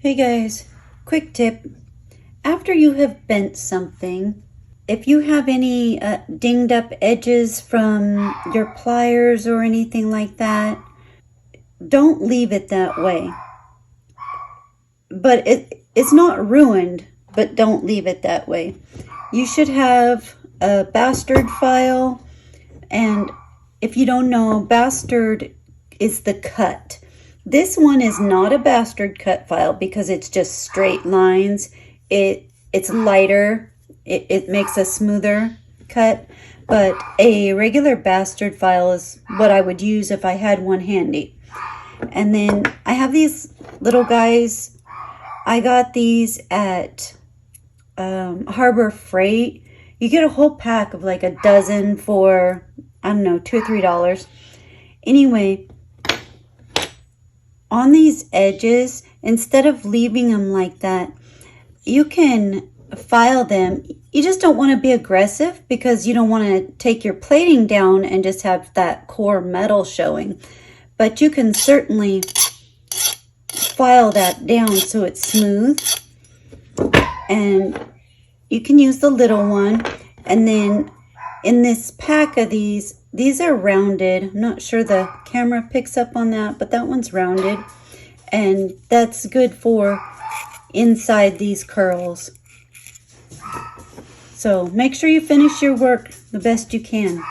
Hey guys, quick tip. After you have bent something, if you have any dinged up edges from your pliers or anything like that, don't leave it that way. But it's not ruined, but don't leave it that way. You should have a bastard file, and if you don't know, bastard is the cut. This one is not a bastard cut file because it's just straight lines. It's lighter. It makes a smoother cut. But a regular bastard file is what I would use if I had one handy. And then I have these little guys. I got these at Harbor Freight. You get a whole pack of like a dozen for, I don't know, $2 or $3. Anyway, on these edges, instead of leaving them like that, you can file them. You just don't want to be aggressive because you don't want to take your plating down and just have that core metal showing. But you can certainly file that down so it's smooth. And you can use the little one. And then in this pack of these are rounded. I'm not sure the camera picks up on that, but that one's rounded. And that's good for inside these curls. So make sure you finish your work the best you can.